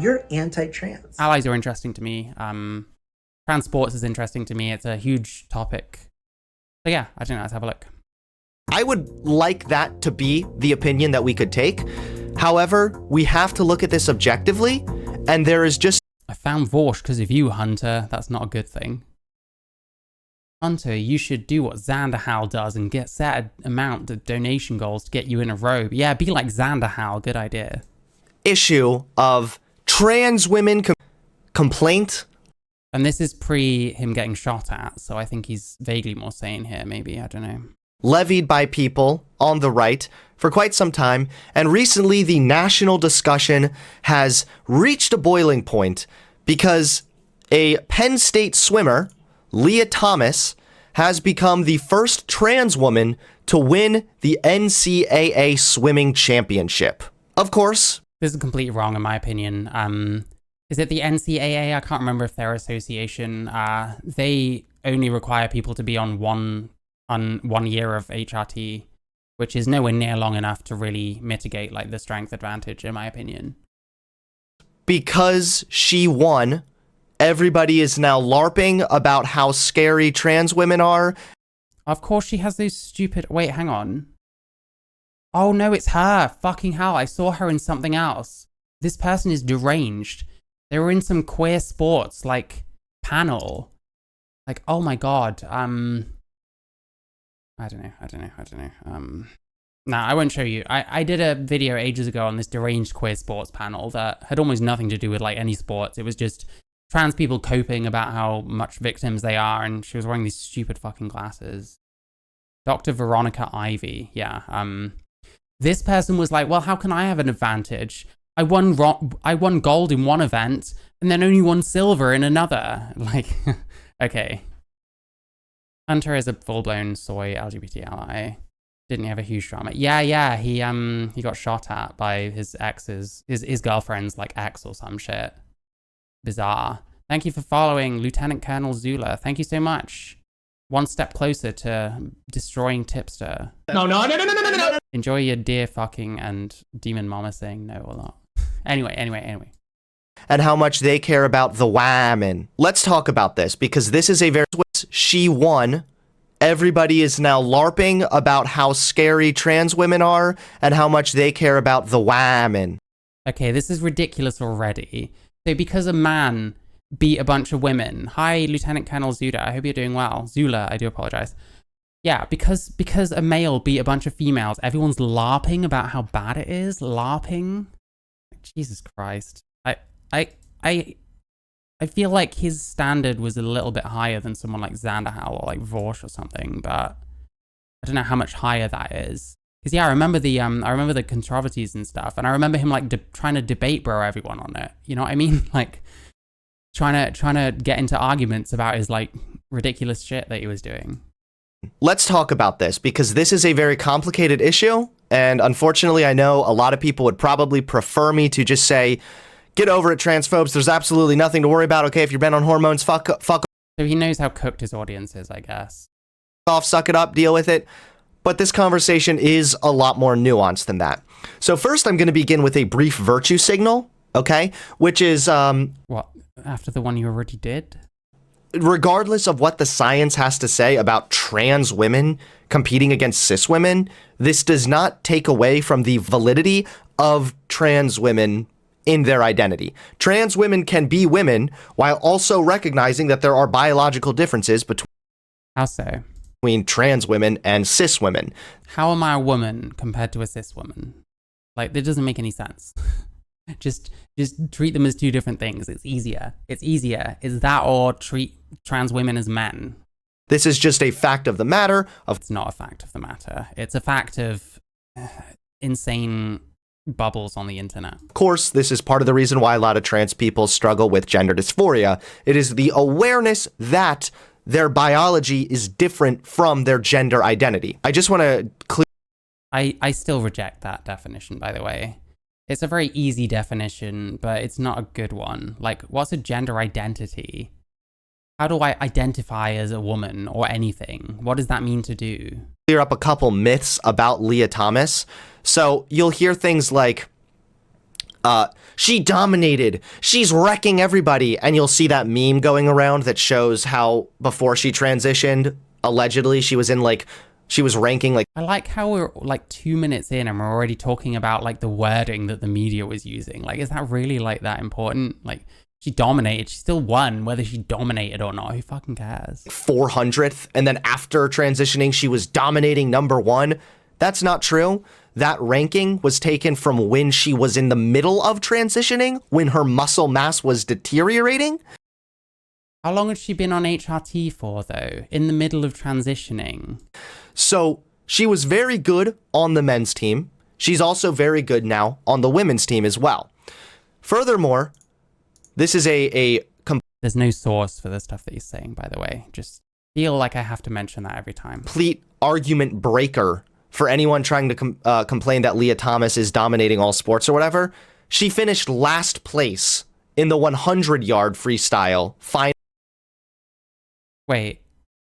you're anti-trans. Allies are interesting to me. Trans sports is interesting to me. It's a huge topic. So yeah, I don't know. Let's have a look. I would like that to be the opinion that we could take. However, we have to look at this objectively, and there is just... I found Vorsh because of you, Hunter. That's not a good thing. Hunter, you should do what Xanderhal does and get set amount of donation goals to get you in a robe. Yeah, be like Xanderhal. Good idea. Issue of trans women complaint. And this is pre him getting shot at, so I think he's vaguely more sane here, maybe. I don't know. Levied by people on the right for quite some time, and recently the national discussion has reached a boiling point because a Penn State swimmer, Leah Thomas, has become the first trans woman to win the NCAA swimming championship. Of course, this is completely wrong in my opinion. Is it the NCAA? I can't remember if their association. They only require people to be on one year of HRT, which is nowhere near long enough to really mitigate like the strength advantage, in my opinion. Because she won, everybody is now LARPing about how scary trans women are. Of course she has those stupid... Wait, hang on. Oh no, it's her. Fucking hell, I saw her in something else. This person is deranged. They were in some queer sports, like, panel. Like, oh my god. I don't know. Nah, I won't show you. I did a video ages ago on this deranged queer sports panel that had almost nothing to do with, like, any sports. It was just trans people coping about how much victims they are, and she was wearing these stupid fucking glasses. Dr. Veronica Ivy, yeah. This person was like, well, how can I have an advantage? I won gold in one event, and then only won silver in another. Like, okay. Hunter is a full-blown soy LGBT ally. Didn't he have a huge drama? Yeah, he got shot at by his ex's, his girlfriend's, like, ex or some shit. Bizarre. Thank you for following, Lieutenant Colonel Zula. Thank you so much. One step closer to destroying Tipster. No. Enjoy your deer fucking and demon mama saying no or not. Anyway. And how much they care about the women. Let's talk about this, because this is a very... She won. Everybody is now LARPing about how scary trans women are and how much they care about the women. Okay, this is ridiculous already. So because a man beat a bunch of women... Hi, Lieutenant Colonel Zula. I hope you're doing well. Zula, I do apologize. Yeah, because a male beat a bunch of females, everyone's LARPing about how bad it is. LARPing? Jesus Christ. I feel like his standard was a little bit higher than someone like Xanderhal or like Vorsh or something, but I don't know how much higher that is. Because yeah, I remember the controversies and stuff, and I remember him like trying to debate bro everyone on it. You know what I mean? Like trying to get into arguments about his like ridiculous shit that he was doing. Let's talk about this, because this is a very complicated issue, and unfortunately I know a lot of people would probably prefer me to just say, get over it, transphobes, there's absolutely nothing to worry about, okay, if you've been on hormones, fuck So he knows how cooked his audience is, I guess. Off, suck it up, deal with it. But this conversation is a lot more nuanced than that. So first I'm going to begin with a brief virtue signal, okay, which is... What, after the one you already did? Regardless of what the science has to say about trans women competing against cis women, this does not take away from the validity of trans women in their identity. Trans women can be women while also recognizing that there are biological differences between... How so? Between trans women and cis women. How am I a woman compared to a cis woman? Like, that doesn't make any sense. Just treat them as two different things. It's easier. Is that or treat trans women as men? This is just a fact of the matter. It's not a fact of the matter. It's a fact of insane bubbles on the internet. Of course, this is part of the reason why a lot of trans people struggle with gender dysphoria. It is the awareness that their biology is different from their gender identity. I just want to clear... I still reject that definition, by the way. It's a very easy definition, but it's not a good one. Like, what's a gender identity? How do I identify as a woman or anything? What does that mean to do? Clear up a couple myths about Leah Thomas. So you'll hear things like, She dominated. She's wrecking everybody. And you'll see that meme going around that shows how before she transitioned, allegedly, she was ranking like. I like how we're like 2 minutes in and we're already talking about like the wording that the media was using. Like, is that really like that important? Like, she dominated. She still won, whether she dominated or not. Who fucking cares? 400th. And then after transitioning, she was dominating #1. That's not true. That ranking was taken from when she was in the middle of transitioning, when her muscle mass was deteriorating. How long had she been on HRT for, though? In the middle of transitioning? So she was very good on the men's team. She's also very good now on the women's team as well. Furthermore, this is There's no source for the stuff that he's saying, by the way. Just feel like I have to mention that every time. Complete argument breaker for anyone trying to complain that Leah Thomas is dominating all sports or whatever. She finished last place in the 100-yard freestyle final. Wait,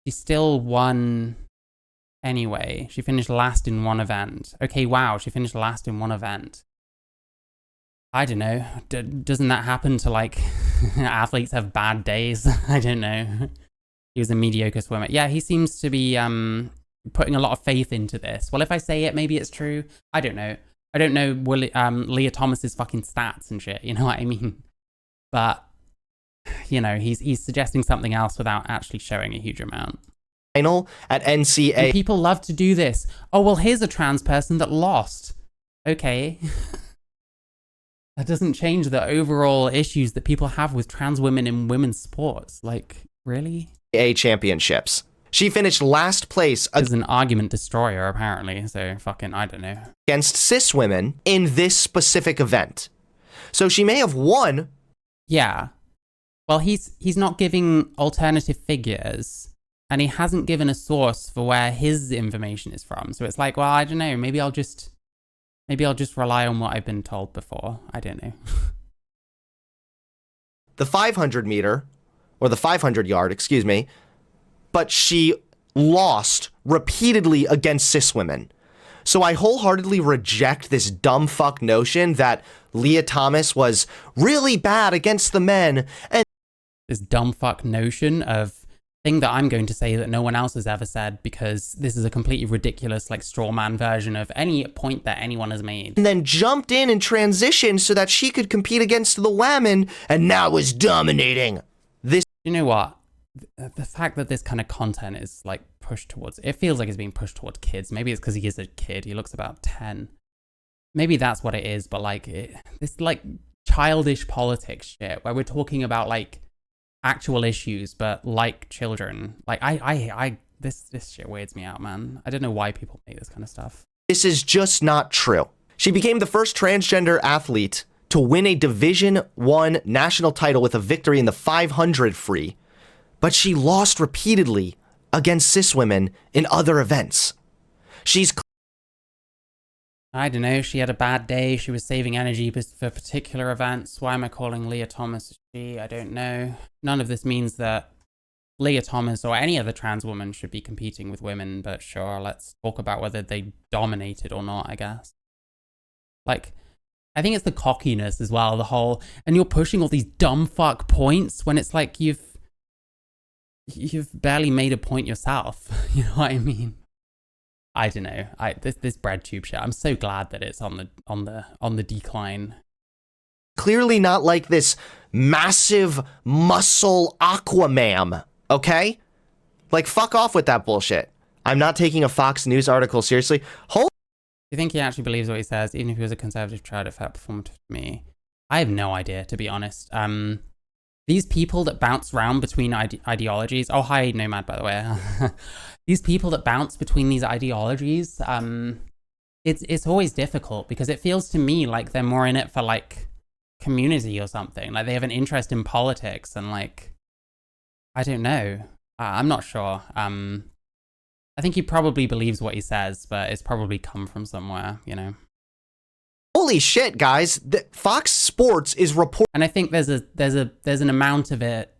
she still won anyway. She finished last in one event. Okay, wow, she finished last in one event. I don't know. Doesn't that happen to, like, athletes have bad days? I don't know. He was a mediocre swimmer. Yeah, he seems to be putting a lot of faith into this. Well, if I say it, maybe it's true. I don't know. I don't know Leah Thomas's fucking stats and shit. You know what I mean? But, you know, he's suggesting something else without actually showing a huge amount. Final at NCAA. And people love to do this. Oh, well, here's a trans person that lost. Okay. That doesn't change the overall issues that people have with trans women in women's sports. Like, really? Championships. She finished last place as an argument destroyer, apparently. So fucking, I don't know. Against cis women in this specific event. So she may have won. Yeah. Well, he's not giving alternative figures, and he hasn't given a source for where his information is from. So it's like, well, I don't know. Maybe I'll just rely on what I've been told before. I don't know. The 500 meter, or the 500 yard, excuse me, but she lost repeatedly against cis women. So I wholeheartedly reject this dumb fuck notion that Leah Thomas was really bad against the men. And this dumb fuck notion of thing that I'm going to say that no one else has ever said, because this is a completely ridiculous, like, straw man version of any point that anyone has made. And then jumped in and transitioned so that she could compete against the women, and now is dominating. This. You know what? The fact that this kind of content is, like, pushed towards, it feels like it's being pushed towards kids. Maybe it's because he is a kid. He looks about 10. Maybe that's what it is, but, like, this, like, childish politics shit where we're talking about, like, actual issues, but like children. Like, this shit weirds me out, man. I don't know why people make this kind of stuff. This is just not true. She became the first transgender athlete to win a Division I national title with a victory in the 500 free, but she lost repeatedly against cis women in other events. I don't know, she had a bad day, she was saving energy for particular events. Why am I calling Leah Thomas a she? I don't know. None of this means that Leah Thomas or any other trans woman should be competing with women, but sure, let's talk about whether they dominated or not, I guess. Like, I think it's the cockiness as well, the whole, and you're pushing all these dumb fuck points when it's like you've barely made a point yourself. You know what I mean? I don't know. This bread tube shit. I'm so glad that it's on the decline. Clearly not like this massive muscle Aquaman, okay? Like, fuck off with that bullshit. I'm not taking a Fox News article seriously. Do you think he actually believes what he says, even if he was a conservative child, if that performed to me? I have no idea, to be honest. These people that bounce around between ideologies. Oh, hi, Nomad, by the way. These people that bounce between these ideologies, it's always difficult because it feels to me like they're more in it for, like, community or something. Like, they have an interest in politics and, like, I don't know. I'm not sure. I think he probably believes what he says, but it's probably come from somewhere, you know. Holy shit, guys! Fox Sports is reporting, and I think there's an amount of it.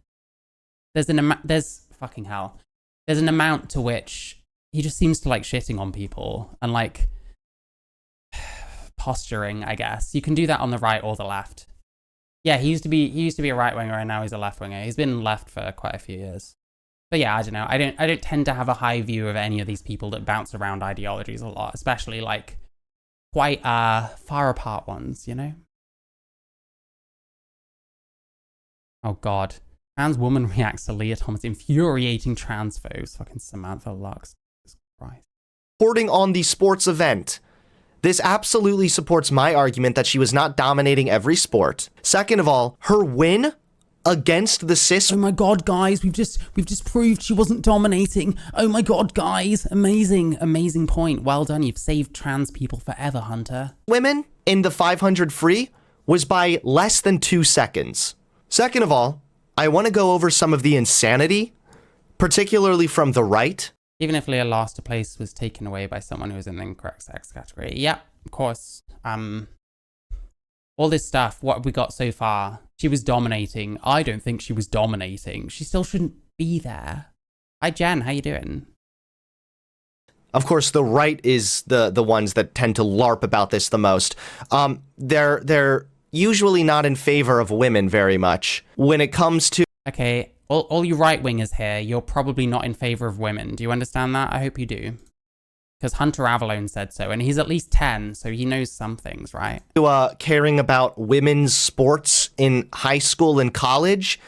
There's fucking hell. There's an amount to which he just seems to like shitting on people and like posturing. I guess you can do that on the right or the left. Yeah, he used to be a right winger, and now he's a left winger. He's been left for quite a few years. But yeah, I don't know. I don't tend to have a high view of any of these people that bounce around ideologies a lot, especially like quite far apart ones, you know? Oh god. Trans woman reacts to Leah Thomas infuriating trans foes. Fucking Samantha Lux. Jesus Christ. Reporting on the sports event. This absolutely supports my argument that she was not dominating every sport. Second of all, her win against the cis. Oh my god, guys, we've just proved she wasn't dominating. Oh my god, guys, amazing point. Well done, you've saved trans people forever, Hunter. Women in the 500 free was by less than 2 seconds. Second of all, I want to go over some of the insanity, particularly from the right. Even if Leah lost, a place was taken away by someone who was in the incorrect sex category. Yeah, of course. All this stuff, what have we got so far? She was dominating. I don't think she was dominating. She still shouldn't be there. Hi, Jen. How you doing? Of course, the right is the ones that tend to LARP about this the most. They're usually not in favor of women very much. When it comes to... Okay, all you right-wingers here, you're probably not in favor of women. Do you understand that? I hope you do. Because Hunter Avallone said so, and he's at least 10, so he knows some things, right? Caring about women's sports in high school and college,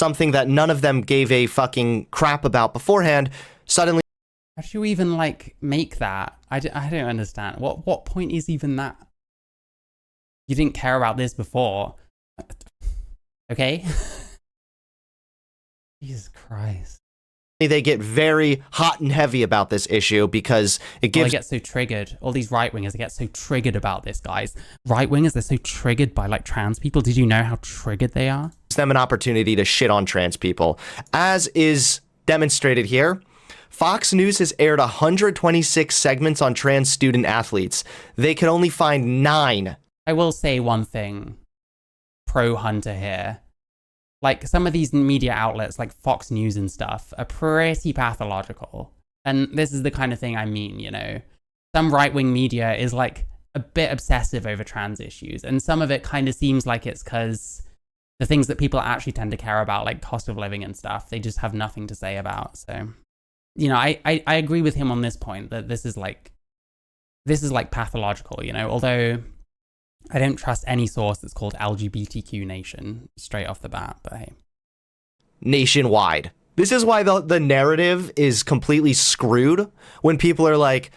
something that none of them gave a fucking crap about beforehand, suddenly... How do you even, like, make that? I don't understand. What point is even that? You didn't care about this before. Okay? Jesus Christ. They get very hot and heavy about this issue because it gives... They get so triggered. All these right-wingers, they get so triggered about this, guys. Right-wingers, they're so triggered by, like, trans people. Did you know how triggered they are? Them an opportunity to shit on trans people. As is demonstrated here, Fox News has aired 126 segments on trans student athletes. They could only find 9. I will say one thing. Pro Hunter here. Like, some of these media outlets, like Fox News and stuff, are pretty pathological. And this is the kind of thing I mean, you know. Some right-wing media is, like, a bit obsessive over trans issues. And some of it kind of seems like it's because the things that people actually tend to care about, like cost of living and stuff, they just have nothing to say about. So, you know, I agree with him on this point, that this is like pathological, you know, although... I don't trust any source that's called LGBTQ Nation straight off the bat, but hey. Nationwide. This is why the narrative is completely screwed when people are like,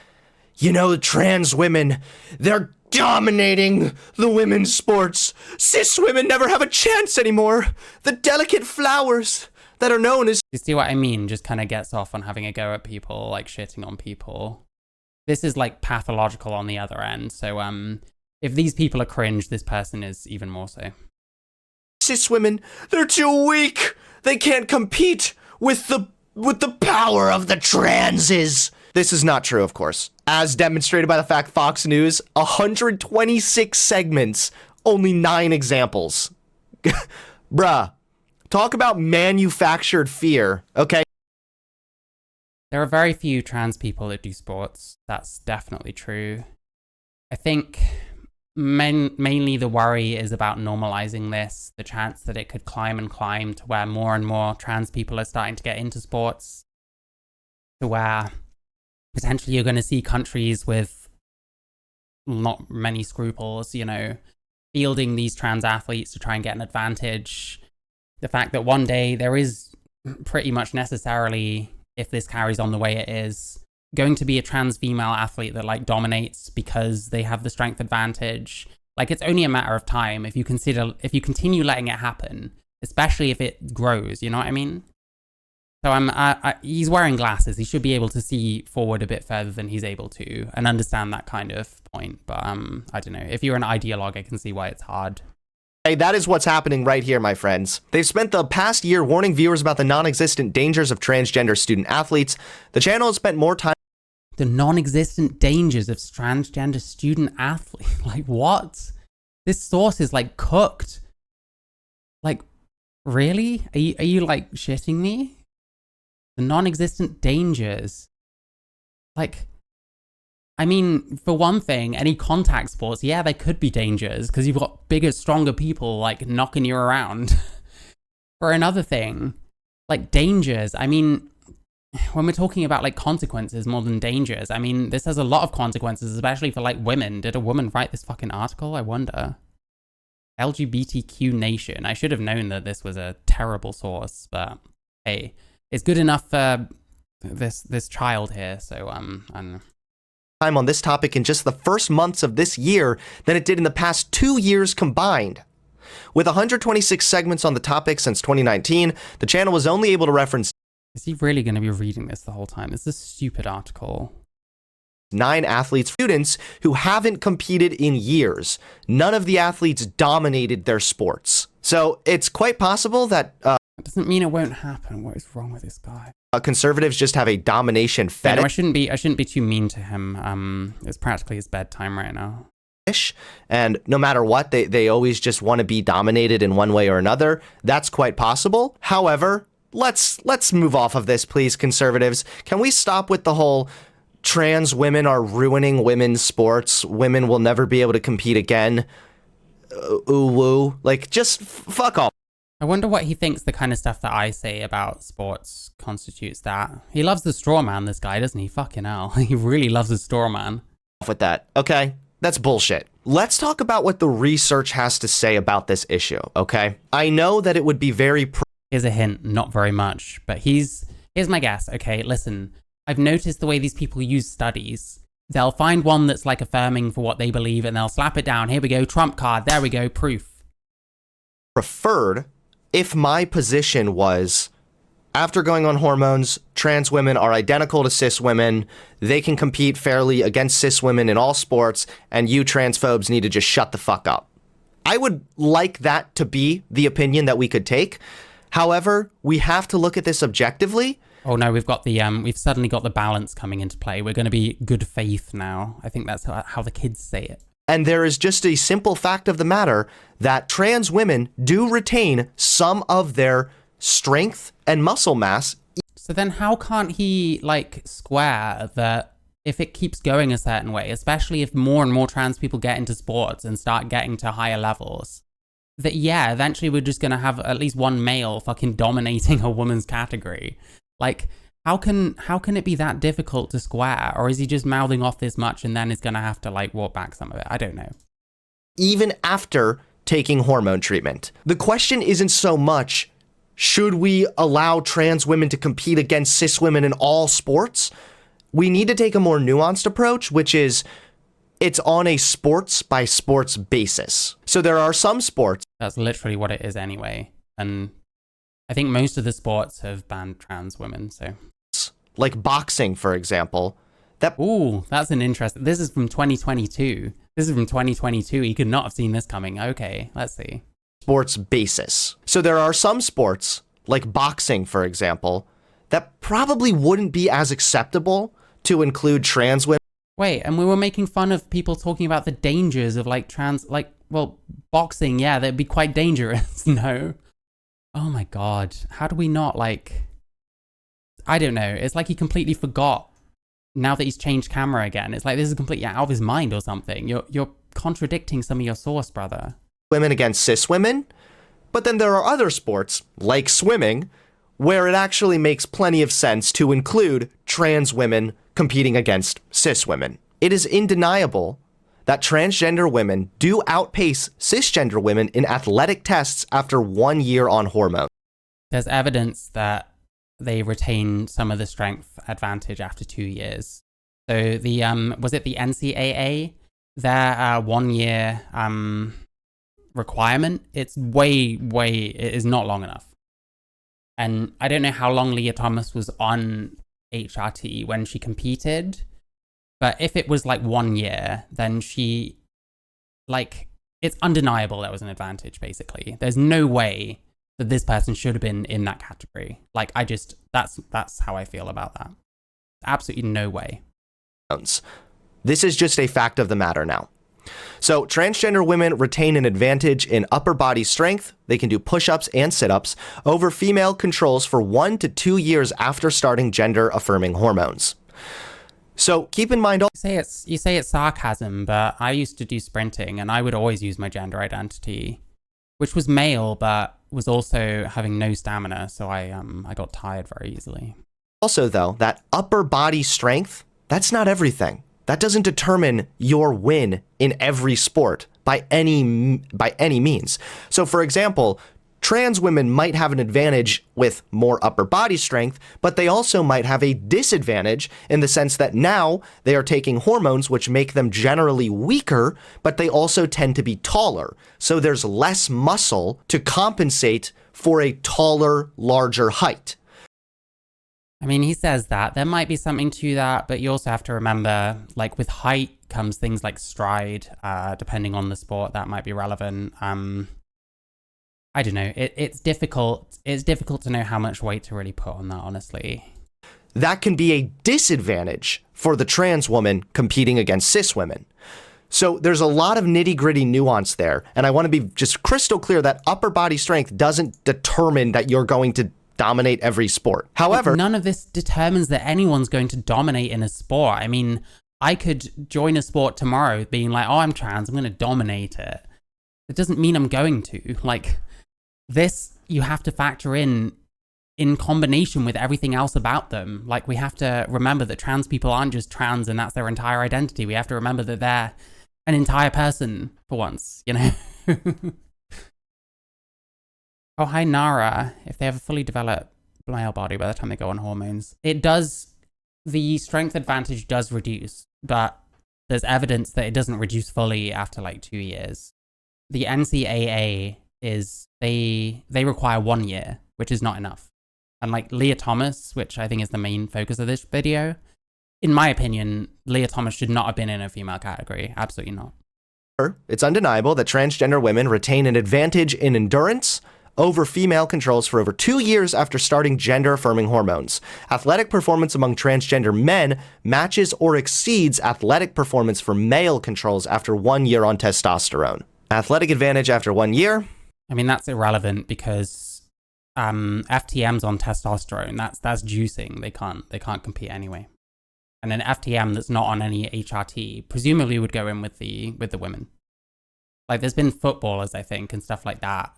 you know, trans women, they're dominating the women's sports. Cis women never have a chance anymore. The delicate flowers that are known as... You see what I mean? Just kind of gets off on having a go at people, like shitting on people. This is like pathological on the other end, so if these people are cringe, this person is even more so. Cis women, they're too weak. They can't compete with the power of the transes. This is not true, of course. As demonstrated by the fact Fox News, 126 segments, only 9 examples. Bruh, talk about manufactured fear, okay? There are very few trans people that do sports. That's definitely true. I think... mainly the worry is about normalizing this, the chance that it could climb and climb to where more and more trans people are starting to get into sports, to where potentially you're going to see countries with not many scruples, you know, fielding these trans athletes to try and get an advantage. The fact that one day there is pretty much necessarily, if this carries on the way it is, going to be a trans female athlete that like dominates because they have the strength advantage. Like, it's only a matter of time if you continue letting it happen, especially if it grows, you know what I mean? So he's wearing glasses. He should be able to see forward a bit further than he's able to and understand that kind of point. But I don't know. If you're an ideologue, I can see why it's hard. Hey, that is what's happening right here, my friends. They've spent the past year warning viewers about the non-existent dangers of transgender student athletes. The channel has spent more time... The non-existent dangers of transgender student athletes. Like, what? This sauce is, like, cooked. Like, really? Are you like, shitting me? The non-existent dangers. Like, I mean, for one thing, any contact sports, yeah, there could be dangers because you've got bigger, stronger people like knocking you around. For another thing, like dangers, I mean, when we're talking about like consequences more than dangers, I mean, this has a lot of consequences, especially for like women. Did a woman write this fucking article? I wonder. LGBTQ Nation. I should have known that this was a terrible source, but hey, it's good enough for this child here. So I don't know. Time on this topic in just the first months of this year than it did in the past 2 years combined. With 126 segments on the topic since 2019, the channel was only able to reference. Is he really going to be reading this the whole time? It's a stupid article. 9 athletes, students who haven't competed in years. None of the athletes dominated their sports. So it's quite possible that That doesn't mean it won't happen. What is wrong with this guy? Conservatives just have a domination fetish. No, I shouldn't be too mean to him. It's practically his bedtime right now. And no matter what, they always just want to be dominated in one way or another. That's quite possible. However, let's move off of this, please, conservatives. Can we stop with the whole trans women are ruining women's sports? Women will never be able to compete again. Ooh woo. Like, just fuck off. I wonder what he thinks the kind of stuff that I say about sports constitutes that. He loves the straw man, this guy, doesn't he? Fucking hell. He really loves the straw man. With that, okay? That's bullshit. Let's talk about what the research has to say about this issue, okay? I know that it would be very... Here's a hint, not very much, but here's my guess. Okay, listen, I've noticed the way these people use studies. They'll find one that's like affirming for what they believe and they'll slap it down. Here we go, trump card, there we go, proof. Preferred if my position was, after going on hormones, trans women are identical to cis women, they can compete fairly against cis women in all sports, and you transphobes need to just shut the fuck up. I would like that to be the opinion that we could take. However, we have to look at this objectively. Oh no, we've suddenly got the balance coming into play. We're going to be good faith now. I think that's how the kids say it. And there is just a simple fact of the matter that trans women do retain some of their strength and muscle mass. So then how can't he like square that if it keeps going a certain way, especially if more and more trans people get into sports and start getting to higher levels, that yeah, eventually we're just going to have at least one male fucking dominating a woman's category? Like, how can it be that difficult to square? Or is he just mouthing off this much and then is going to have to like walk back some of it? I don't know. Even after taking hormone treatment. The question isn't so much, should we allow trans women to compete against cis women in all sports? We need to take a more nuanced approach, which is it's on a sports by sports basis. So there are some sports. That's literally what it is anyway. And I think most of the sports have banned trans women, so. Like boxing, for example. Ooh, that's an interesting. This is from 2022. This is from 2022. He could not have seen this coming. Okay, let's see. Sports basis. So there are some sports, like boxing, for example, that probably wouldn't be as acceptable to include trans women. Wait, and we were making fun of people talking about the dangers of like well, boxing, yeah, that'd be quite dangerous. No. Oh my God. How do we not like, I don't know. It's like he completely forgot now that he's changed camera again. It's like this is completely out of his mind or something. You're contradicting some of your source, brother. Women against cis women. But then there are other sports, like swimming, where it actually makes plenty of sense to include trans women competing against cis women. It is undeniable that transgender women do outpace cisgender women in athletic tests after 1 year on hormones. There's evidence that they retain some of the strength advantage after 2 years. So the, was it the NCAA? Their 1 year requirement, it's it is not long enough. And I don't know how long Leah Thomas was on HRT when she competed, but if it was like 1 year, then she, like, it's undeniable there was an advantage, basically. There's no way that this person should have been in that category. Like, that's how I feel about that. Absolutely no way. This is just a fact of the matter now. So transgender women retain an advantage in upper body strength. They can do push-ups and sit-ups over female controls for 1 to 2 years after starting gender-affirming hormones. So keep in mind, You say it's sarcasm, but I used to do sprinting and I would always use my gender identity, which was male, but was also having no stamina. So I got tired very easily. also though, that upper body strength, that's not everything. That doesn't determine your win in every sport by any means. So for example, trans women might have an advantage with more upper body strength, but they also might have a disadvantage in the sense that now they are taking hormones which make them generally weaker, but they also tend to be taller. So there's less muscle to compensate for a taller, larger height. I mean, he says that. There might be something to that, but you also have to remember, like, with height comes things like stride, depending on the sport, that might be relevant. I don't know. It's difficult. It's difficult to know how much weight to really put on that, honestly. That can be a disadvantage for the trans woman competing against cis women. So there's a lot of nitty-gritty nuance there, and I want to be just crystal clear that upper body strength doesn't determine that you're going to dominate every sport. However, none of this determines that anyone's going to dominate in a sport. I mean, I could join a sport tomorrow being like, oh, I'm trans, I'm going to dominate it. It doesn't mean I'm going to. Like, this, you have to factor in combination with everything else about them. Like, we have to remember that trans people aren't just trans and that's their entire identity. We have to remember that they're an entire person for once, you know? Oh, hi, Nara. If they have a fully developed male body by the time they go on hormones, the strength advantage does reduce, but there's evidence that it doesn't reduce fully after like 2 years. The NCAA they require 1 year, which is not enough. And like Leah Thomas, which I think is the main focus of this video, in my opinion, Leah Thomas should not have been in a female category. Absolutely not. It's undeniable that transgender women retain an advantage in endurance over female controls for over 2 years after starting gender-affirming hormones. Athletic performance among transgender men matches or exceeds athletic performance for male controls after 1 year on testosterone. Athletic advantage after 1 year? I mean, that's irrelevant because FTM's on testosterone. That's juicing. They can't compete anyway. And an FTM that's not on any HRT presumably would go in with the women. Like, there's been footballers, I think, and stuff like that,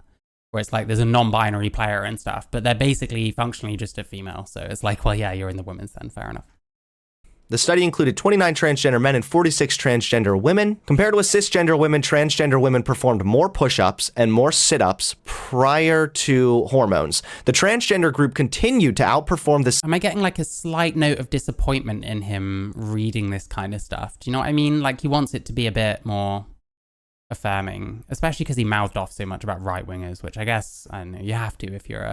where it's like there's a non-binary player and stuff, but they're basically functionally just a female. So it's like, well, yeah, you're in the women's then, fair enough. The study included 29 transgender men and 46 transgender women. Compared with cisgender women, transgender women performed more push-ups and more sit-ups prior to hormones. The transgender group continued to outperform the... Am I getting like a slight note of disappointment in him reading this kind of stuff? Do you know what I mean? Like, he wants it to be a bit more affirming, especially because he mouthed off so much about right-wingers, which I guess, I don't know, you have to if you're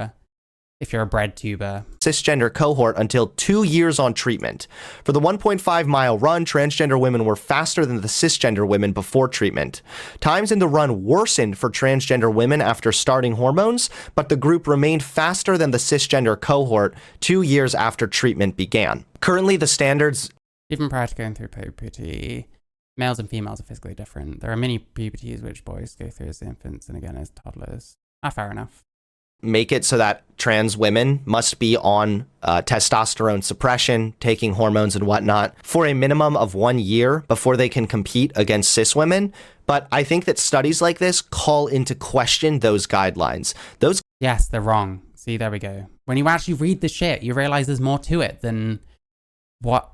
a bread tuber. Cisgender cohort until 2 years on treatment. For the 1.5-mile run, transgender women were faster than the cisgender women before treatment. Times in the run worsened for transgender women after starting hormones, but the group remained faster than the cisgender cohort 2 years after treatment began. Currently, the standards... Even prior to going through puberty, males and females are physically different. There are many puberties which boys go through as infants and again as toddlers. Fair enough. Make it so that trans women must be on testosterone suppression, taking hormones and whatnot for a minimum of 1 year before they can compete against cis women. But I think that studies like this call into question those guidelines. Yes, they're wrong. See, there we go. When you actually read the shit, you realize there's more to it than what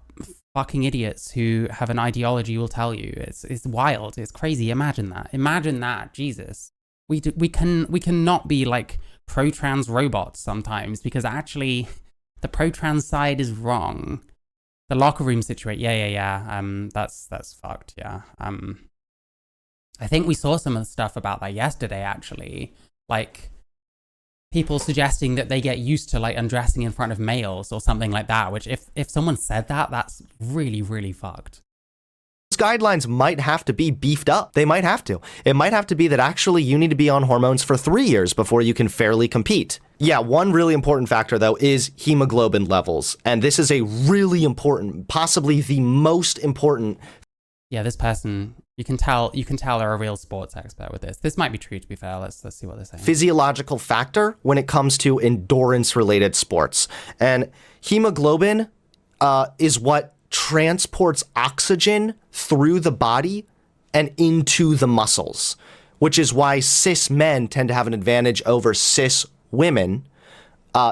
fucking idiots who have an ideology will tell you. It's wild. It's crazy. Imagine that. Jesus. We cannot be like pro-trans robots sometimes, because actually the pro-trans side is wrong. The locker room situation, yeah. That's fucked, yeah. I think we saw some of the stuff about that yesterday, actually. Like, people suggesting that they get used to like undressing in front of males or something like that, which if someone said that, that's really, really fucked. Guidelines might have to be beefed up. They might have to. It might have to be that actually you need to be on hormones for 3 years before you can fairly compete. Yeah, one really important factor though is hemoglobin levels. And this is a really important, possibly the most important. Yeah, this person, you can tell they're a real sports expert with this. This might be true, to be fair. Let's see what they're saying. Physiological factor when it comes to endurance related sports. And hemoglobin is what transports oxygen through the body and into the muscles, which is why cis men tend to have an advantage over cis women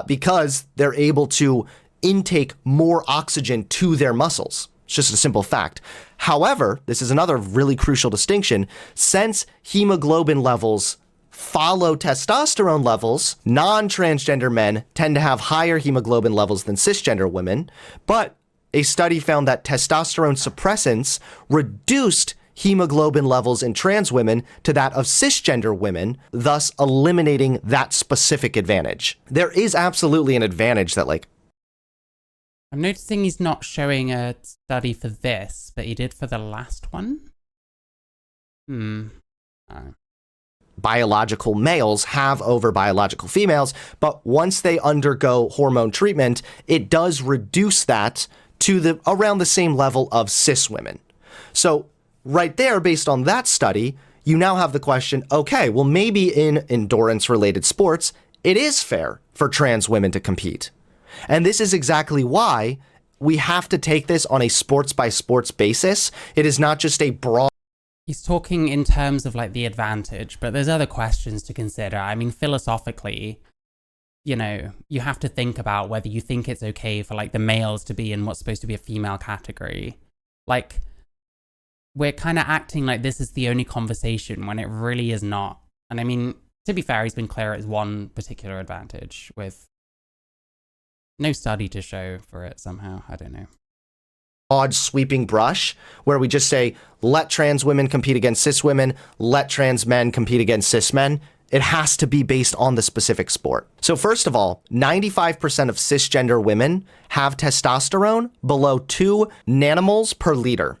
because they're able to intake more oxygen to their muscles. It's just a simple fact. However, this is another really crucial distinction. Since hemoglobin levels follow testosterone levels, non-transgender men tend to have higher hemoglobin levels than cisgender women, but a study found that testosterone suppressants reduced hemoglobin levels in trans women to that of cisgender women, thus eliminating that specific advantage. There is absolutely an advantage that, like, I'm noticing he's not showing a study for this, but he did for the last one. Biological males have over biological females, but once they undergo hormone treatment, it does reduce that to around the same level of cis women. So right there, based on that study, you now have the question, okay, well, maybe in endurance-related sports, it is fair for trans women to compete. And this is exactly why we have to take this on a sports-by-sports basis. It is not just a broad... He's talking in terms of like the advantage, but there's other questions to consider. I mean, philosophically, you know, you have to think about whether you think it's okay for like the males to be in what's supposed to be a female category. Like, we're kind of acting like this is the only conversation when it really is not. And I mean, to be fair, he's been clear it's one particular advantage with no study to show for it somehow. I don't know. Broad sweeping brush where we just say, let trans women compete against cis women, let trans men compete against cis men. It has to be based on the specific sport. So first of all, 95% of cisgender women have testosterone below 2 nanomoles per liter.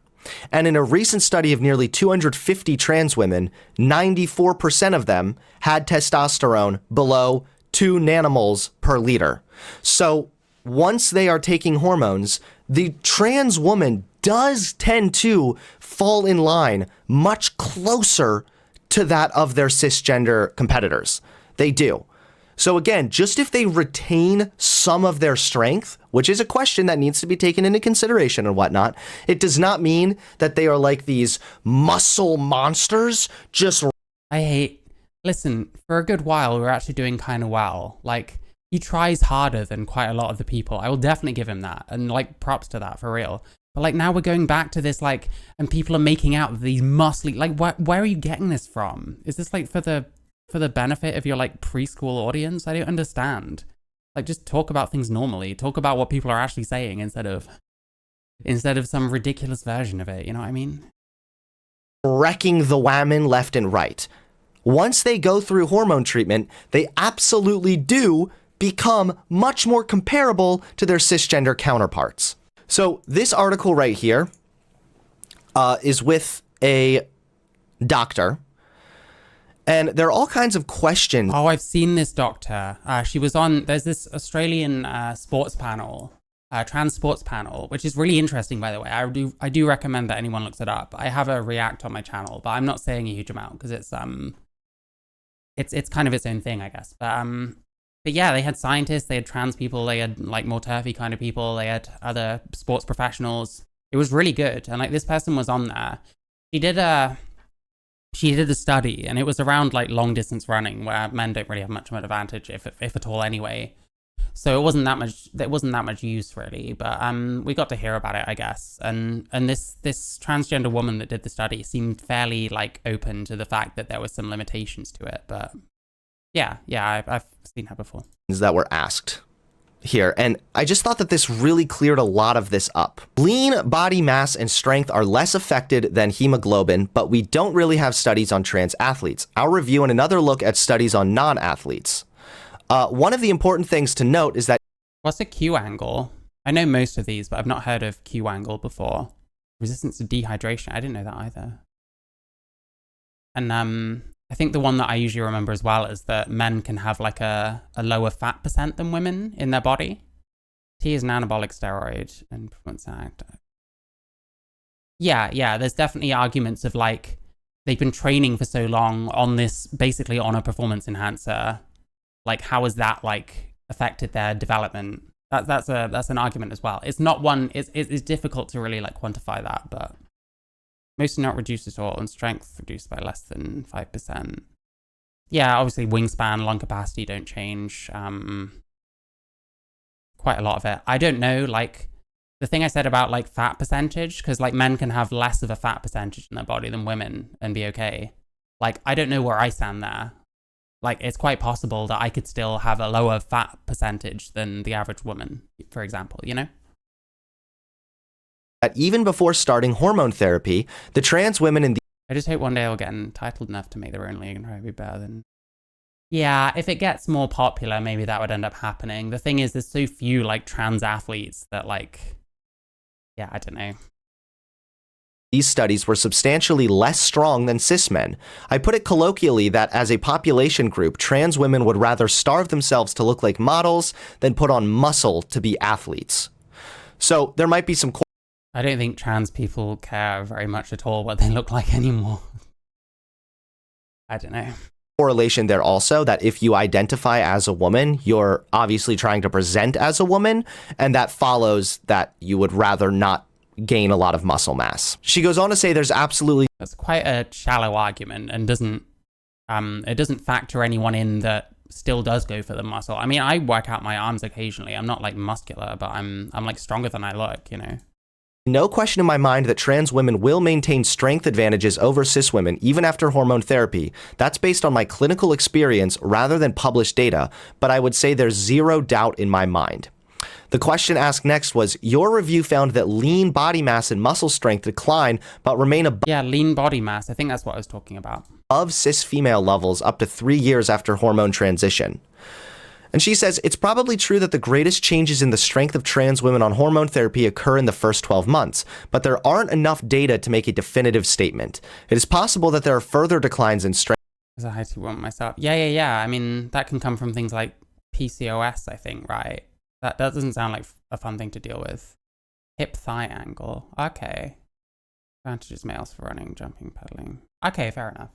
And in a recent study of nearly 250 trans women, 94% of them had testosterone below 2 nanomoles per liter. So once they are taking hormones, the trans woman does tend to fall in line much closer to that of their cisgender competitors. They do. So again, just if they retain some of their strength, which is a question that needs to be taken into consideration and whatnot, it does not mean that they are like these muscle monsters just... Listen, for a good while, we're actually doing kind of well. Like, he tries harder than quite a lot of the people. I will definitely give him that. And like, props to that, for real. But like, now we're going back to this, like, and people are making out with these muscly, like, where are you getting this from? Is this like for the benefit of your like preschool audience? I don't understand. Like, just talk about things normally. Talk about what people are actually saying instead of some ridiculous version of it. You know what I mean? Wrecking the women left and right. Once they go through hormone treatment, they absolutely do become much more comparable to their cisgender counterparts. So this article right here is with a doctor, and there are all kinds of questions. Oh, I've seen this doctor. She was on, there's this Australian sports panel, trans sports panel, which is really interesting, by the way. I do recommend that anyone looks it up. I have a react on my channel, but I'm not saying a huge amount because it's kind of its own thing, I guess. But yeah, they had scientists, they had trans people, they had like more turfy kind of people, they had other sports professionals. It was really good. And like, this person was on there. She did a study, and it was around like long distance running, where men don't really have much of an advantage, if at all anyway. So it wasn't that much use really, but we got to hear about it, I guess. And this transgender woman that did the study seemed fairly like open to the fact that there were some limitations to it. But yeah, I've seen her before. That were asked here, and I just thought that this really cleared a lot of this up. Lean body mass and strength are less affected than hemoglobin, but we don't really have studies on trans athletes. Our review and another look at studies on non-athletes. One of the important things to note is that... What's a Q angle? I know most of these, but I've not heard of Q angle before. Resistance to dehydration. I didn't know that either. And I think the one that I usually remember as well is that men can have like a lower fat percent than women in their body. T is an anabolic steroid and performance actor. Yeah, there's definitely arguments of like, they've been training for so long on this, basically on a performance enhancer. Like, how has that like affected their development That's an argument as well. It's not one. It's difficult to really like quantify that, but most are not reduced at all, and strength reduced by less than 5%. Yeah, obviously wingspan, lung capacity don't change. Quite a lot of it. I don't know, like the thing I said about like fat percentage, because like men can have less of a fat percentage in their body than women and be okay. Like I don't know where I stand there. Like it's quite possible that I could still have a lower fat percentage than the average woman, for example, you know? That even before starting hormone therapy, the trans women in the I just hope one day I'll get entitled enough to make their own league and try to be better than... Yeah, if it gets more popular, maybe that would end up happening. The thing is, there's so few like trans athletes that like... Yeah, I don't know. These studies were substantially less strong than cis men. I put it colloquially that as a population group, trans women would rather starve themselves to look like models than put on muscle to be athletes. So there might be some... I don't think trans people care very much at all what they look like anymore. I don't know. Correlation there also, that if you identify as a woman, you're obviously trying to present as a woman, and that follows that you would rather not gain a lot of muscle mass. She goes on to say there's absolutely... That's quite a shallow argument and it doesn't factor anyone in that still does go for the muscle. I mean, I work out my arms occasionally. I'm not like muscular, but I'm like stronger than I look, you know? No question in my mind that trans women will maintain strength advantages over cis women even after hormone therapy. That's based on my clinical experience rather than published data, but I would say there's zero doubt in my mind. The question asked next was, your review found that lean body mass and muscle strength decline, but remain above... Yeah, lean body mass. I think that's what I was talking about. ...of cis female levels up to 3 years after hormone transition. And she says, it's probably true that the greatest changes in the strength of trans women on hormone therapy occur in the first 12 months, but there aren't enough data to make a definitive statement. It is possible that there are further declines in strength. As a heighty woman myself. Yeah. I mean, that can come from things like PCOS, I think, right? That doesn't sound like a fun thing to deal with. Hip thigh angle. Okay. Advantages males for running, jumping, pedaling. Okay, fair enough.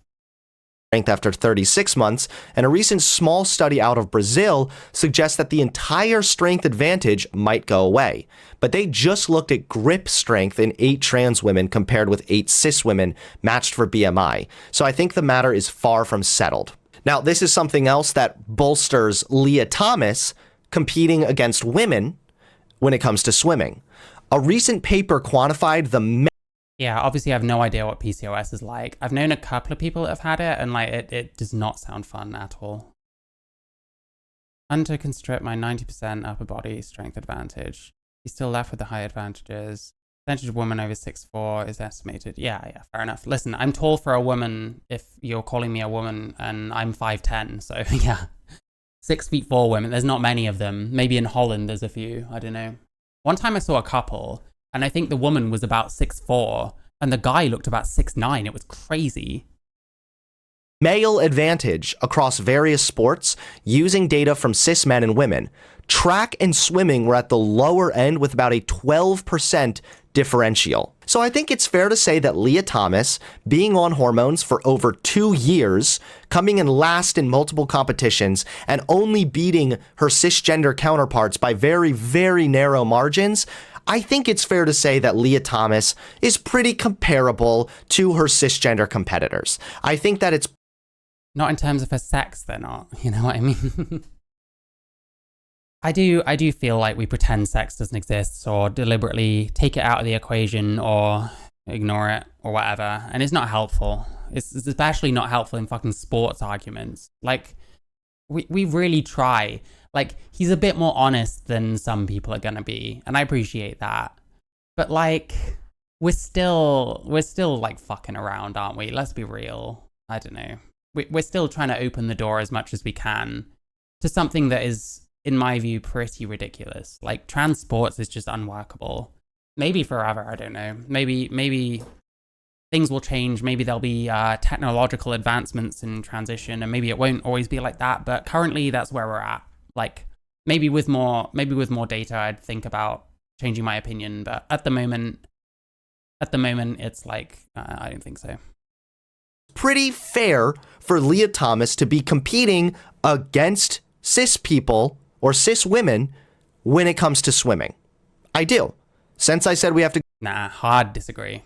Strength after 36 months, and a recent small study out of Brazil suggests that the entire strength advantage might go away. But they just looked at grip strength in 8 trans women compared with 8 cis women matched for BMI. So I think the matter is far from settled. Now, this is something else that bolsters Leah Thomas competing against women when it comes to swimming. A recent paper quantified the... Yeah, obviously I have no idea what PCOS is like. I've known a couple of people that have had it, and like it does not sound fun at all. Hunter can strip my 90% upper body strength advantage. He's still left with the high advantages. Percentage of women over 6'4" is estimated. Yeah, fair enough. Listen, I'm tall for a woman if you're calling me a woman, and I'm 5'10", so yeah. 6'4" women, there's not many of them. Maybe in Holland there's a few, I don't know. One time I saw a couple, and I think the woman was about 6'4", and the guy looked about 6'9". It was crazy. Male advantage across various sports using data from cis men and women. Track and swimming were at the lower end with about a 12% differential. So I think it's fair to say that Leah Thomas, being on hormones for over 2 years, coming in last in multiple competitions, and only beating her cisgender counterparts by very, very narrow margins, I think it's fair to say that Leah Thomas is pretty comparable to her cisgender competitors. I think that it's... Not in terms of her sex, they're not. You know what I mean? I do feel like we pretend sex doesn't exist, or deliberately take it out of the equation, or ignore it, or whatever. And it's not helpful. It's especially not helpful in fucking sports arguments. Like, we really try. Like, he's a bit more honest than some people are gonna be, and I appreciate that. But like, we're still like fucking around, aren't we? Let's be real. I don't know. We're still trying to open the door as much as we can to something that is, in my view, pretty ridiculous. Like, trans sports is just unworkable. Maybe forever, I don't know. Maybe things will change. Maybe there'll be technological advancements in transition, and maybe it won't always be like that. But currently, that's where we're at. Like, maybe with more data, I'd think about changing my opinion. But at the moment, it's like, I don't think so. Pretty fair for Leah Thomas to be competing against cis people or cis women when it comes to swimming. I do. Since I said we have to Nah, hard disagree.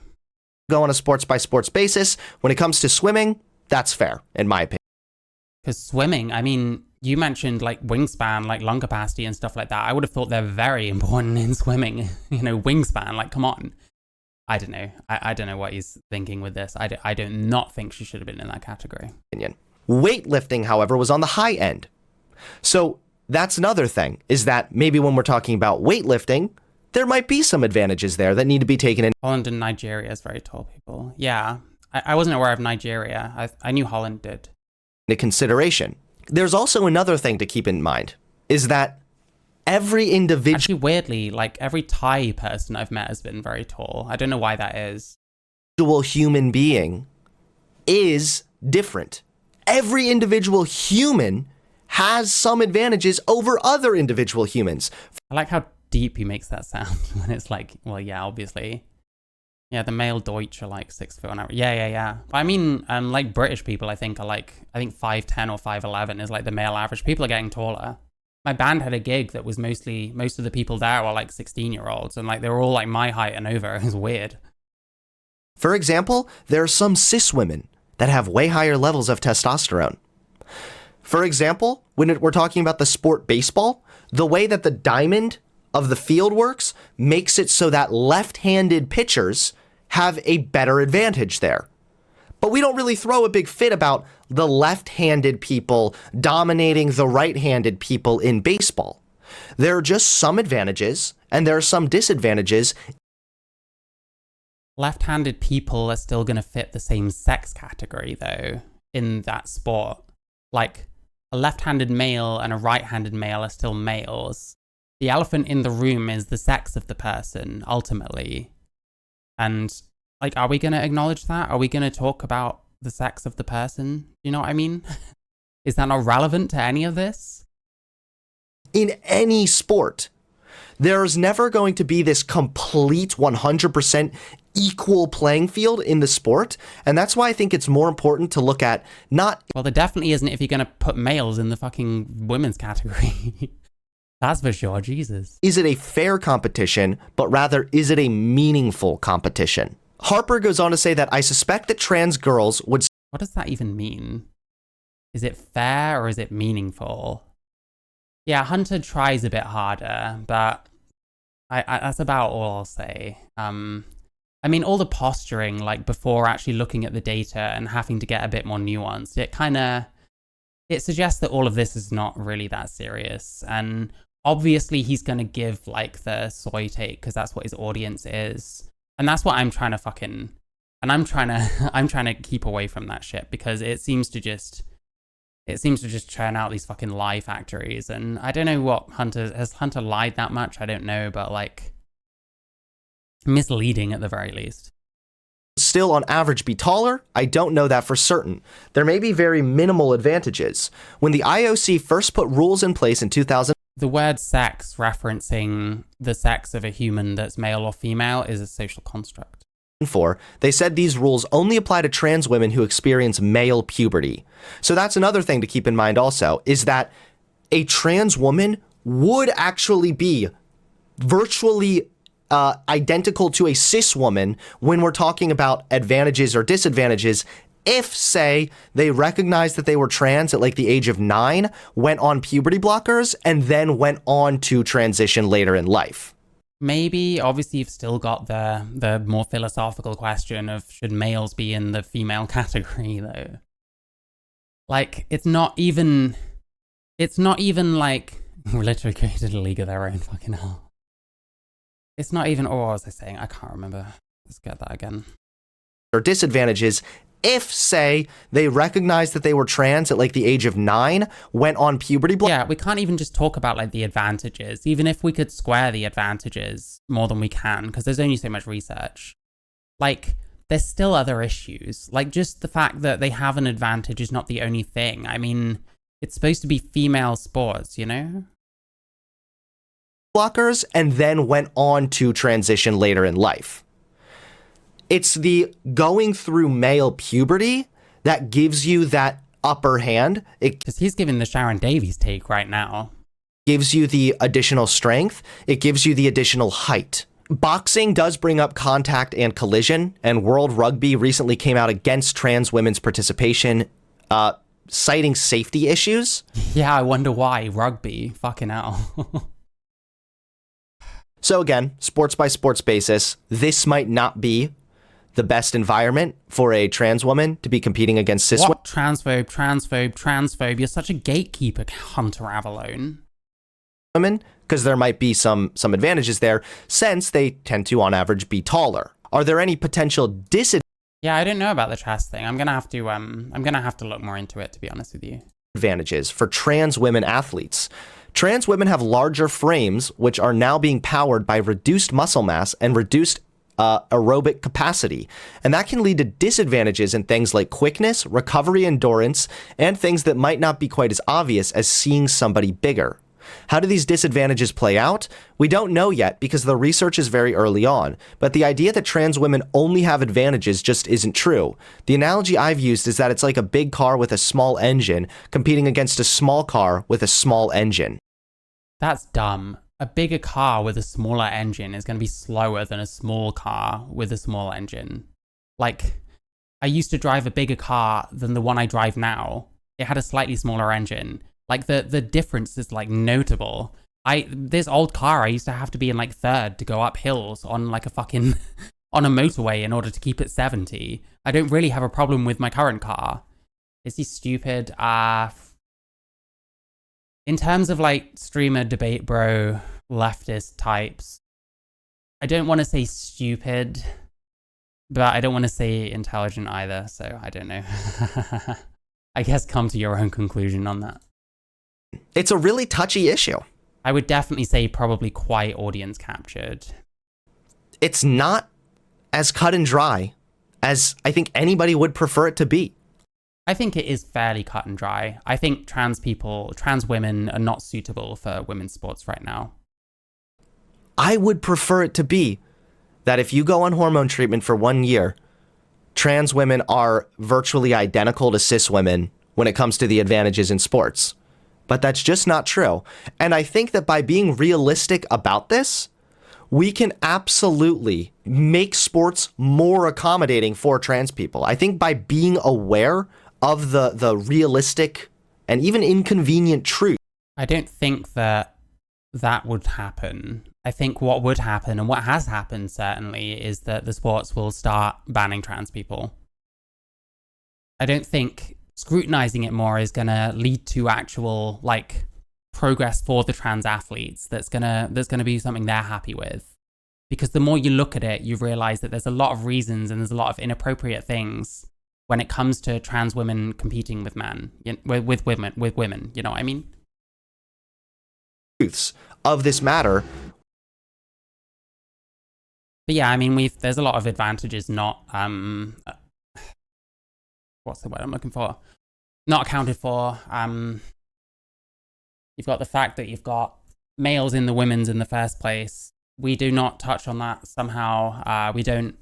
go on a sports by sports basis, when it comes to swimming, that's fair, in my opinion. Because swimming, I mean, you mentioned like wingspan, like lung capacity and stuff like that. I would have thought they're very important in swimming. You know, wingspan, like, come on. I don't know. I don't know what he's thinking with this. I do not think she should have been in that category. Weightlifting, however, was on the high end. So that's another thing, is that maybe when we're talking about weightlifting, there might be some advantages there that need to be taken in. Holland and Nigeria is very tall people. Yeah, I wasn't aware of Nigeria. I knew Holland did. Into consideration. There's also another thing to keep in mind, is that every individual... Actually, weirdly, like every Thai person I've met has been very tall. I don't know why that is. Human being is different. Every individual human has some advantages over other individual humans. I like how deep he makes that sound when it's like, well, yeah, obviously. Yeah, the male Deutsch are like 6 foot on average. Yeah. But I mean, like British people, I think 5'10" or 5'11" is like the male average. People are getting taller. My band had a gig that was most of the people there were like 16-year-olds, and like they were all like my height and over. It was weird. For example, there are some cis women that have way higher levels of testosterone. For example, when we're talking about the sport baseball, the way that the diamond of the field works makes it so that left-handed pitchers have a better advantage there. But we don't really throw a big fit about the left-handed people dominating the right-handed people in baseball. There are just some advantages, and there are some disadvantages. Left-handed people are still going to fit the same sex category, though, in that sport. Like, a left-handed male and a right-handed male are still males. The elephant in the room is the sex of the person, ultimately. And, like, are we going to acknowledge that? Are we going to talk about the sex of the person? You know what I mean? Is that not relevant to any of this? In any sport, there's never going to be this complete 100% equal playing field in the sport. And that's why I think it's more important to look at not... Well, there definitely isn't if you're going to put males in the fucking women's category. That's for sure, Jesus. Is it a fair competition, but rather, is it a meaningful competition? Harper goes on to say that I suspect that trans girls would... What does that even mean? Is it fair or is it meaningful? Yeah, Hunter tries a bit harder, but I that's about all I'll say. I mean, all the posturing, like, before actually looking at the data and having to get a bit more nuanced, it suggests that all of this is not really that serious. And obviously he's going to give, like, the soy take because that's what his audience is. And that's what I'm trying to I'm trying to keep away from that shit because it seems to just churn out these fucking lie factories. And I don't know what has Hunter lied that much? I don't know, but, like, misleading at the very least. Still on average be taller? I don't know that for certain. There may be very minimal advantages. When the IOC first put rules in place in 2000, the word sex referencing the sex of a human that's male or female is a social construct. They said these rules only apply to trans women who experience male puberty. So that's another thing to keep in mind also, is that a trans woman would actually be virtually identical to a cis woman when we're talking about advantages or disadvantages if, say, they recognized that they were trans at like the age of 9, went on puberty blockers, and then went on to transition later in life. Maybe, obviously, you've still got the more philosophical question of should males be in the female category, though. Like, it's not even like we literally created a league of their own, fucking hell. It's not even, what was I saying? I can't remember. Let's get that again. Or disadvantages if, say, they recognized that they were trans at like the age of 9, went on puberty blockers. Yeah, we can't even just talk about like the advantages, even if we could square the advantages more than we can, because there's only so much research. Like, there's still other issues. Like, just the fact that they have an advantage is not the only thing. I mean, it's supposed to be female sports, you know? Blockers and then went on to transition later in life. It's the going through male puberty that gives you that upper hand. Because he's giving the Sharon Davies take right now. gives you the additional strength. It gives you the additional height. Boxing does bring up contact and collision, and World Rugby recently came out against trans women's participation, citing safety issues. Yeah, I wonder why. Rugby. Fucking hell. So again, sports by sports basis, this might not be the best environment for a trans woman to be competing against cis women. What? Transphobe. You're such a gatekeeper, Hunter Avallone. Women, because there might be some advantages there, since they tend to, on average, be taller. Are there any potential disadvantages? Yeah, I don't know about the trans thing. I'm gonna have to look more into it, to be honest with you. Advantages for trans women athletes. Trans women have larger frames, which are now being powered by reduced muscle mass and reduced aerobic capacity. And that can lead to disadvantages in things like quickness, recovery endurance, and things that might not be quite as obvious as seeing somebody bigger. How do these disadvantages play out? We don't know yet because the research is very early on, but the idea that trans women only have advantages just isn't true. The analogy I've used is that it's like a big car with a small engine competing against a small car with a small engine. That's dumb. A bigger car with a smaller engine is going to be slower than a small car with a small engine. Like, I used to drive a bigger car than the one I drive now. It had a slightly smaller engine. Like, the difference is, like, notable. This old car, I used to have to be in, like, third to go up hills on, like, a fucking... on a motorway in order to keep it 70. I don't really have a problem with my current car. Is he stupid? In terms of, like, streamer, debate bro, leftist types, I don't want to say stupid, but I don't want to say intelligent either, so I don't know. I guess come to your own conclusion on that. It's a really touchy issue. I would definitely say probably quite audience captured. It's not as cut and dry as I think anybody would prefer it to be. I think it is fairly cut and dry. I think trans women are not suitable for women's sports right now. I would prefer it to be that if you go on hormone treatment for 1 year, trans women are virtually identical to cis women when it comes to the advantages in sports. But that's just not true. And I think that by being realistic about this, we can absolutely make sports more accommodating for trans people. I think by being aware of the realistic and even inconvenient truth. I don't think that would happen. I think what would happen, and what has happened certainly, is that the sports will start banning trans people. I don't think scrutinizing it more is going to lead to actual, like, progress for the trans athletes that's going to be something they're happy with. Because the more you look at it, you realize that there's a lot of reasons and there's a lot of inappropriate things when it comes to trans women competing with with women, you know what I mean? Truths of this matter. But yeah, I mean, there's a lot of advantages not, what's the word I'm looking for? Not accounted for. You've got the fact that you've got males in the women's in the first place. We do not touch on that somehow. We don't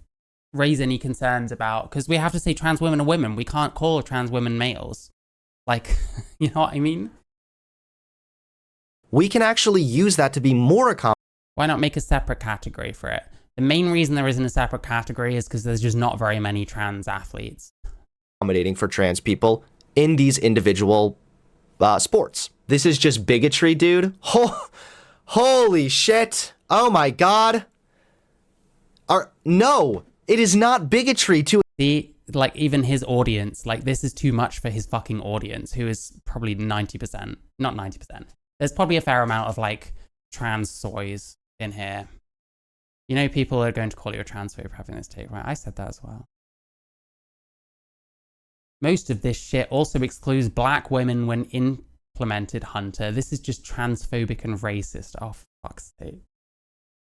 raise any concerns about, because we have to say trans women are women. We can't call trans women males. Like, you know what I mean? We can actually use that to be more accommodating. Why not make a separate category for it? The main reason there isn't a separate category is because there's just not very many trans athletes. Accommodating for trans people in these individual sports. This is just bigotry, dude. Holy shit. Oh my god. No, it is not bigotry to... See, like, even his audience, like, this is too much for his fucking audience, who is probably 90%, not 90%. There's probably a fair amount of, like, trans soys in here. You know, people are going to call you a transphobe for having this take, right? I said that as well. Most of this shit also excludes black women when implemented, Hunter. This is just transphobic and racist. Oh, for fuck's sake.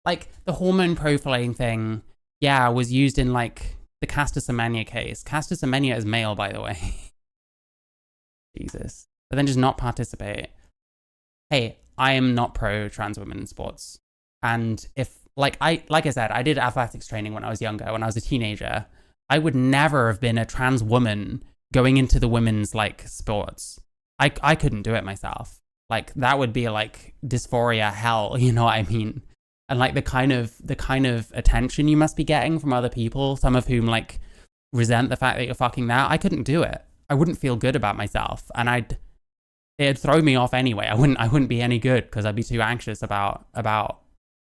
Like, the hormone profiling thing, yeah, was used in, like, the Caster Semenya case. Caster Semenya is male, by the way. Jesus. But then just not participate. Hey, I am not pro trans women in sports. And if, like I said, I did athletics training when I was younger, when I was a teenager. I would never have been a trans woman going into the women's, like, sports. I couldn't do it myself. Like that would be like dysphoria hell, you know what I mean? And like the kind of attention you must be getting from other people, some of whom like resent the fact that you're fucking that. I couldn't do it. I wouldn't feel good about myself, and it'd throw me off anyway. I wouldn't be any good because I'd be too anxious about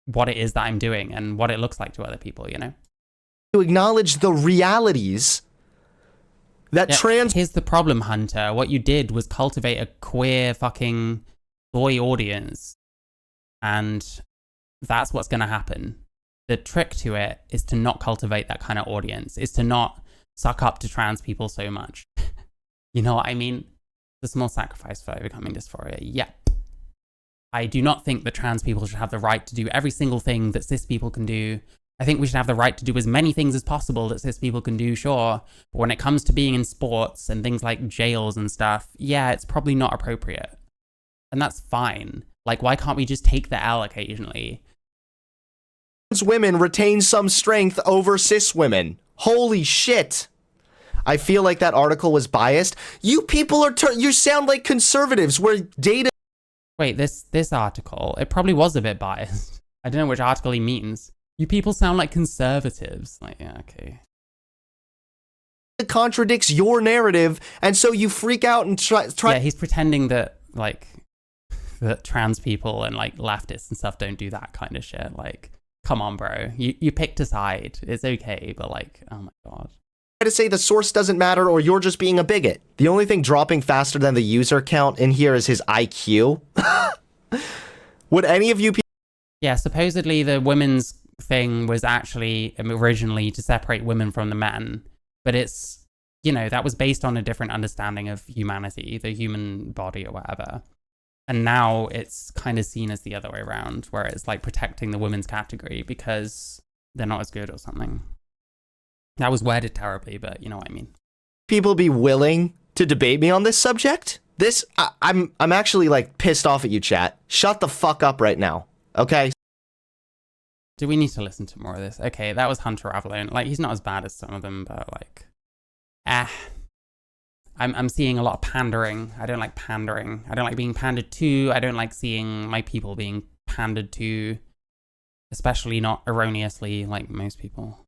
what it is that I'm doing and what it looks like to other people, you know? To acknowledge the realities that trans... Here's the problem, Hunter. What you did was cultivate a queer fucking boy audience, and that's what's going to happen. The trick to it is to not cultivate that kind of audience, is to not suck up to trans people so much. You know what I mean? The small sacrifice for overcoming dysphoria. Yep. I do not think that trans people should have the right to do every single thing that cis people can do. I think we should have the right to do as many things as possible that cis people can do, sure. But when it comes to being in sports and things like jails and stuff, yeah, it's probably not appropriate. And that's fine. Like, why can't we just take the L occasionally? Trans women retain some strength over cis women. Holy shit. I feel like that article was biased. You people are, you sound like conservatives where data... Wait, this article, it probably was a bit biased. I don't know which article he means. You people sound like conservatives. Like, yeah, okay. It contradicts your narrative, and so you freak out and try... Yeah, he's pretending that, like, that trans people and, like, leftists and stuff don't do that kind of shit. Like, come on, bro. You picked a side. It's okay, but, like, oh my god. To say the source doesn't matter or you're just being a bigot. The only thing dropping faster than the user count in here is his IQ. Would any of you people... Yeah, supposedly the women's thing was actually originally to separate women from the men, but it's, you know, that was based on a different understanding of humanity, the human body or whatever. And now it's kind of seen as the other way around, where it's like protecting the women's category because they're not as good or something. That was worded terribly, but you know what I mean. People be willing to debate me on this subject? I'm actually like pissed off at you, chat. Shut the fuck up right now, okay? Do we need to listen to more of this? Okay, that was Hunter Avalloney. Like, he's not as bad as some of them, but like, I'm seeing a lot of pandering. I don't like pandering. I don't like being pandered to. I don't like seeing my people being pandered to, especially not erroneously like most people.